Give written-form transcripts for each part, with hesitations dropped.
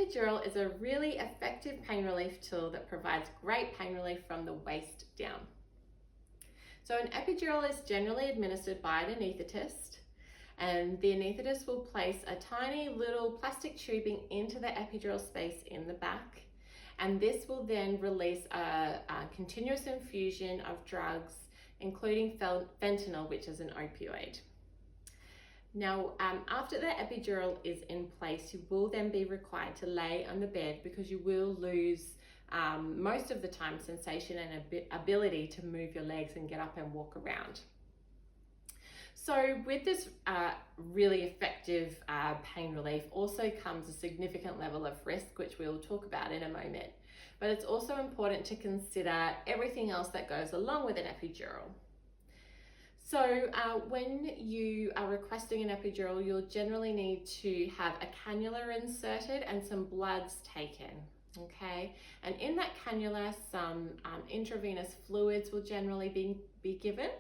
epidural is a really effective pain relief tool that provides great pain relief from the waist down. So an epidural is generally administered by an anaesthetist, and the anaesthetist will place a tiny little plastic tubing into the epidural space in the back, and this will then release a continuous infusion of drugs, including fentanyl, which is an opioid. Now, after the epidural is in place, you will then be required to lay on the bed because you will lose most of the time sensation and ability to move your legs and get up and walk around. So with this really effective pain relief also comes a significant level of risk, which we'll talk about in a moment. But it's also important to consider everything else that goes along with an epidural. So when you are requesting an epidural, you'll generally need to have a cannula inserted and some bloods taken, okay? And in that cannula, some intravenous fluids will generally be given,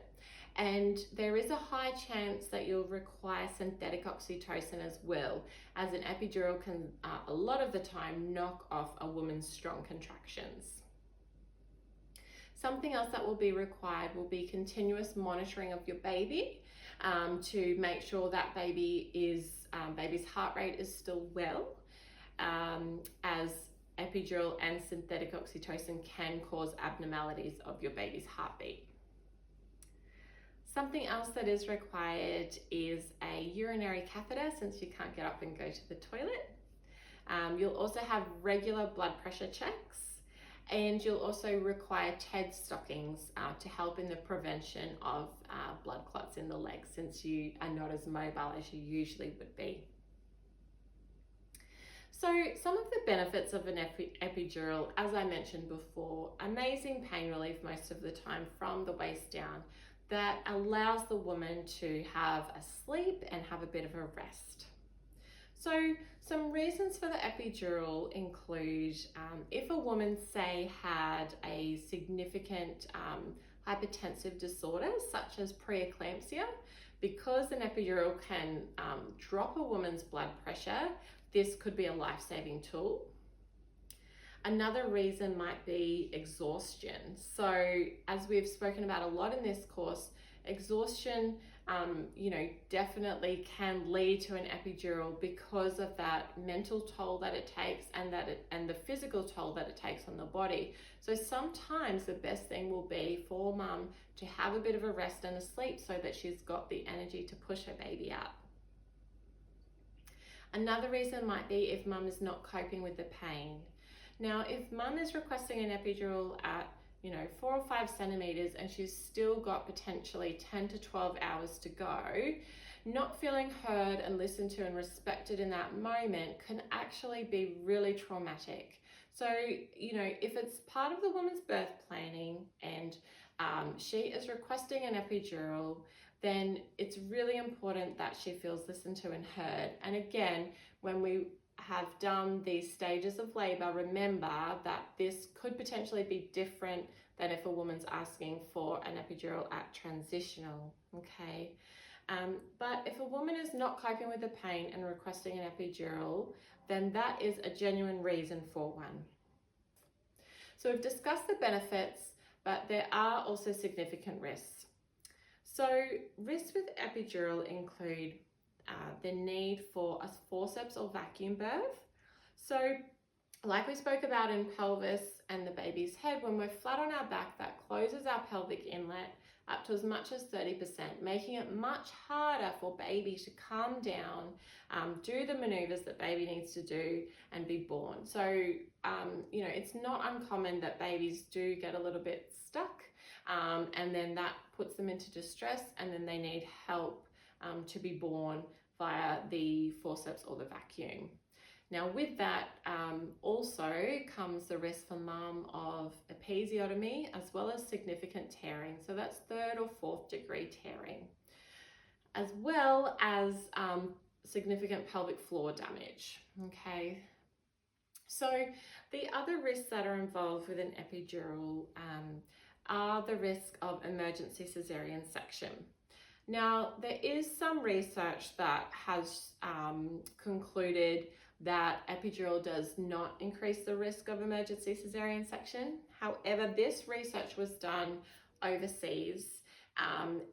and there is a high chance that you'll require synthetic oxytocin as well, as an epidural can a lot of the time knock off a woman's strong contractions. Something else that will be required will be continuous monitoring of your baby to make sure that baby's heart rate is still well, as epidural and synthetic oxytocin can cause abnormalities of your baby's heartbeat. Something else that is required is a urinary catheter, since you can't get up and go to the toilet. You'll also have regular blood pressure checks, and you'll also require TED stockings to help in the prevention of blood clots in the legs, since you are not as mobile as you usually would be. So some of the benefits of an epidural, as I mentioned before, amazing pain relief most of the time from the waist down that allows the woman to have a sleep and have a bit of a rest. So some reasons for the epidural include if a woman, say, had a significant hypertensive disorder such as preeclampsia, because an epidural can drop a woman's blood pressure, this could be a life-saving tool. Another reason might be exhaustion. So as we've spoken about a lot in this course, exhaustion definitely can lead to an epidural because of that mental toll that it takes and the physical toll that it takes on the body. So sometimes the best thing will be for mum to have a bit of a rest and a sleep so that she's got the energy to push her baby out. Another reason might be if mum is not coping with the pain. Now, if mum is requesting an epidural at 4 or 5 centimeters and she's still got potentially 10 to 12 hours to go, not feeling heard and listened to and respected in that moment can actually be really traumatic. So, if it's part of the woman's birth planning and she is requesting an epidural, then it's really important that she feels listened to and heard. And again, when we have done these stages of labor, remember that this could potentially be different than if a woman's asking for an epidural at transitional, okay? But if a woman is not coping with the pain and requesting an epidural, then that is a genuine reason for one. So we've discussed the benefits, but there are also significant risks. So risks with epidural include the need for a forceps or vacuum birth. So like we spoke about in pelvis and the baby's head, when we're flat on our back, that closes our pelvic inlet up to as much as 30%, making it much harder for baby to calm down, do the maneuvers that baby needs to do and be born. So, it's not uncommon that babies do get a little bit stuck, and then that puts them into distress, and then they need help to be born via the forceps or the vacuum. Now with that also comes the risk for mum of episiotomy as well as significant tearing. So that's 3rd or 4th degree tearing, as well as significant pelvic floor damage, okay? So the other risks that are involved with an epidural are the risk of emergency cesarean section. Now, there is some research that has concluded that epidural does not increase the risk of emergency cesarean section. However, this research was done overseas,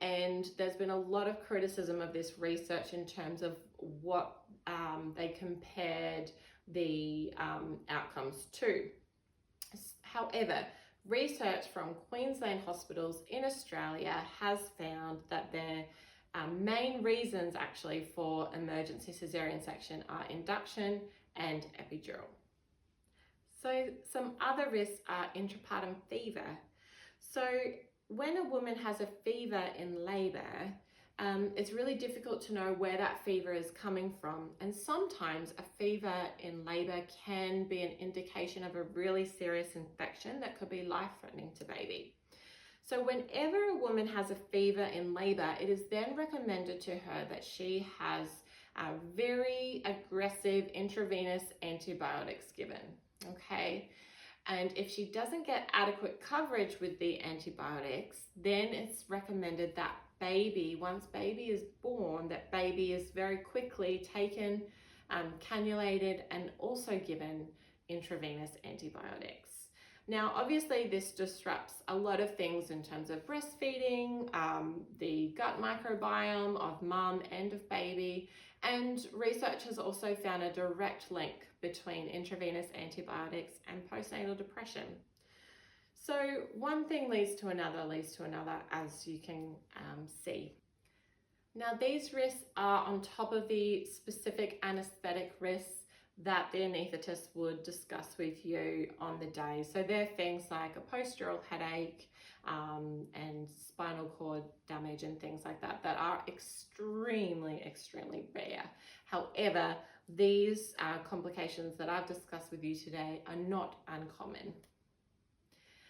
and there's been a lot of criticism of this research in terms of what they compared the outcomes to. However, research from Queensland hospitals in Australia has found that their main reasons actually for emergency cesarean section are induction and epidural. So some other risks are intrapartum fever. So when a woman has a fever in labour, it's really difficult to know where that fever is coming from. And sometimes a fever in labour can be an indication of a really serious infection that could be life-threatening to baby. So whenever a woman has a fever in labour, it is then recommended to her that she has very aggressive intravenous antibiotics given, okay? And if she doesn't get adequate coverage with the antibiotics, then it's recommended that once baby is born, that baby is very quickly taken, cannulated, and also given intravenous antibiotics. Now, obviously, this disrupts a lot of things in terms of breastfeeding, the gut microbiome of mum and of baby, and research has also found a direct link between intravenous antibiotics and postnatal depression. So one thing leads to another, as you can see. Now, these risks are on top of the specific anaesthetic risks that the anaesthetist would discuss with you on the day. So they're things like a post-dural headache and spinal cord damage and things like that are extremely, extremely rare. However, these complications that I've discussed with you today are not uncommon.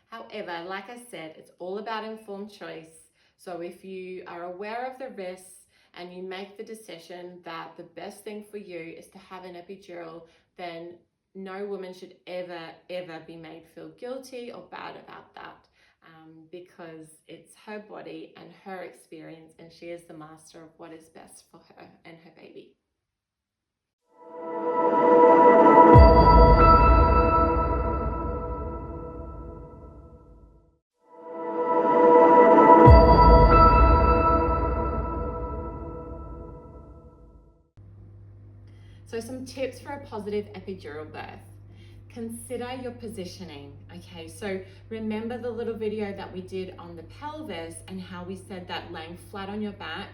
However, like I said, it's all about informed choice. So if you are aware of the risks and you make the decision that the best thing for you is to have an epidural, then no woman should ever be made feel guilty or bad about that, because it's her body and her experience, and she is the master of what is best for her and her baby. So some tips for a positive epidural birth. Consider your positioning, okay? So remember the little video that we did on the pelvis and how we said that laying flat on your back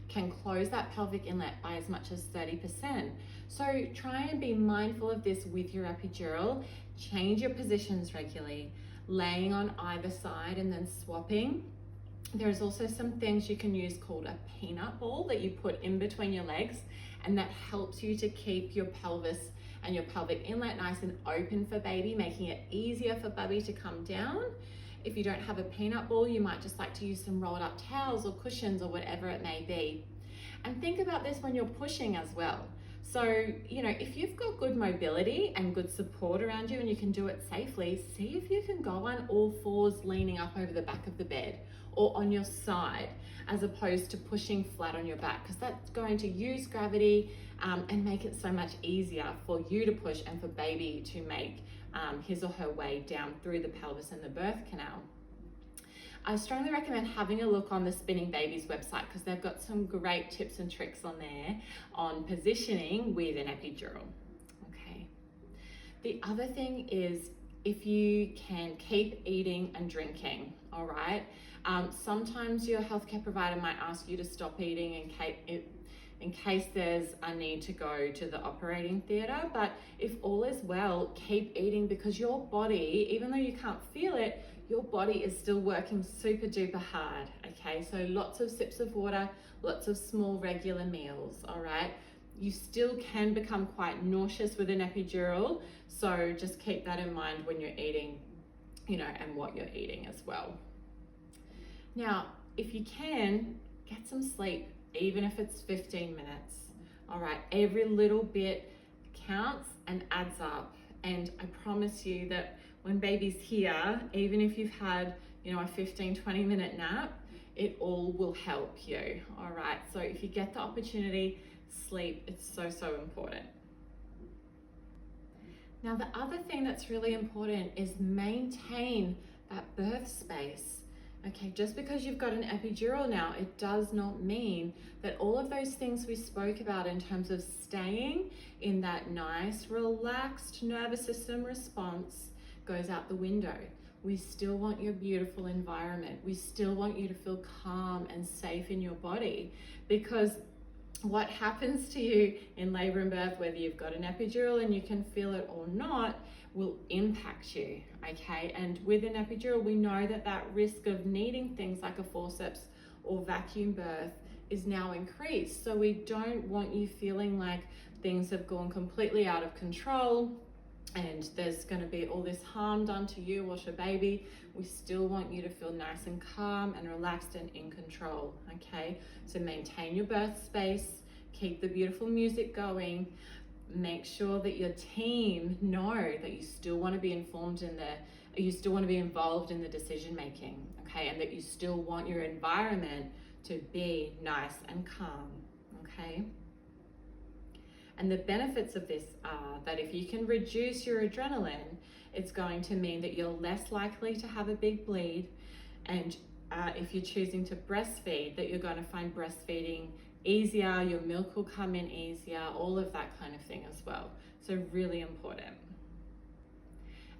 can close that pelvic inlet by as much as 30%. So try and be mindful of this with your epidural. Change your positions regularly, laying on either side and then swapping. There's also some things you can use called a peanut ball that you put in between your legs, and that helps you to keep your pelvis and your pelvic inlet nice and open for baby, making it easier for baby to come down. If you don't have a peanut ball, you might just like to use some rolled up towels or cushions or whatever it may be. And think about this when you're pushing as well. So, if you've got good mobility and good support around you and you can do it safely, see if you can go on all fours leaning up over the back of the bed or on your side, as opposed to pushing flat on your back, because that's going to use gravity and make it so much easier for you to push and for baby to make his or her way down through the pelvis and the birth canal. I strongly recommend having a look on the Spinning Babies website, because they've got some great tips and tricks on there on positioning with an epidural. Okay. The other thing is, if you can, keep eating and drinking, all right? Sometimes your healthcare provider might ask you to stop eating in case there's a need to go to the operating theatre, but if all is well, keep eating, because your body, even though you can't feel it, your body is still working super duper hard, okay? So lots of sips of water, lots of small regular meals, all right? You still can become quite nauseous with an epidural, so just keep that in mind when you're eating, and what you're eating as well. Now, if you can, get some sleep, even if it's 15 minutes, all right? Every little bit counts and adds up, and I promise you that when baby's here, even if you've had, a 15-20 minute nap, it all will help you, all right? So if you get the opportunity, sleep, it's so important. Now, the other thing that's really important is maintain that birth space. Okay, just because you've got an epidural now, it does not mean that all of those things we spoke about in terms of staying in that nice, relaxed nervous system response goes out the window. We still want your beautiful environment. We still want you to feel calm and safe in your body, because what happens to you in labor and birth, whether you've got an epidural and you can feel it or not, will impact you, okay? And with an epidural, we know that that risk of needing things like a forceps or vacuum birth is now increased. So we don't want you feeling like things have gone completely out of control and there's going to be all this harm done to you or your baby. We still want you to feel nice and calm and relaxed and in control, okay? So maintain your birth space, keep the beautiful music going, make sure that your team know that you still want to be involved in the decision making, okay? And that you still want your environment to be nice and calm, okay? And the benefits of this are that if you can reduce your adrenaline, it's going to mean that you're less likely to have a big bleed. And if you're choosing to breastfeed, that you're going to find breastfeeding easier, your milk will come in easier, all of that kind of thing as well. So really important.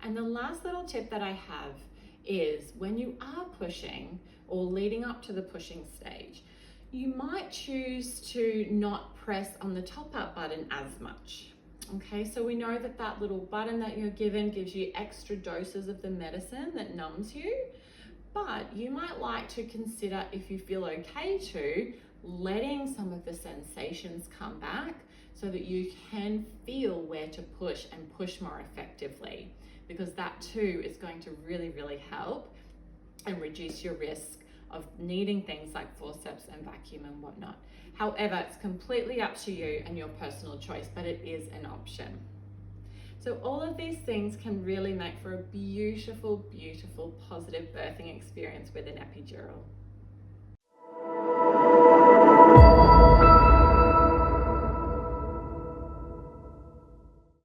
And the last little tip that I have is when you are pushing or leading up to the pushing stage, you might choose to not press on the top out button as much. Okay, so we know that that little button that you're given gives you extra doses of the medicine that numbs you, but you might like to consider, if you feel okay to, letting some of the sensations come back so that you can feel where to push and push more effectively, because that too is going to really, really help and reduce your risk of needing things like forceps and vacuum and whatnot. However, it's completely up to you and your personal choice, but it is an option. So all of these things can really make for a beautiful, beautiful, positive birthing experience with an epidural.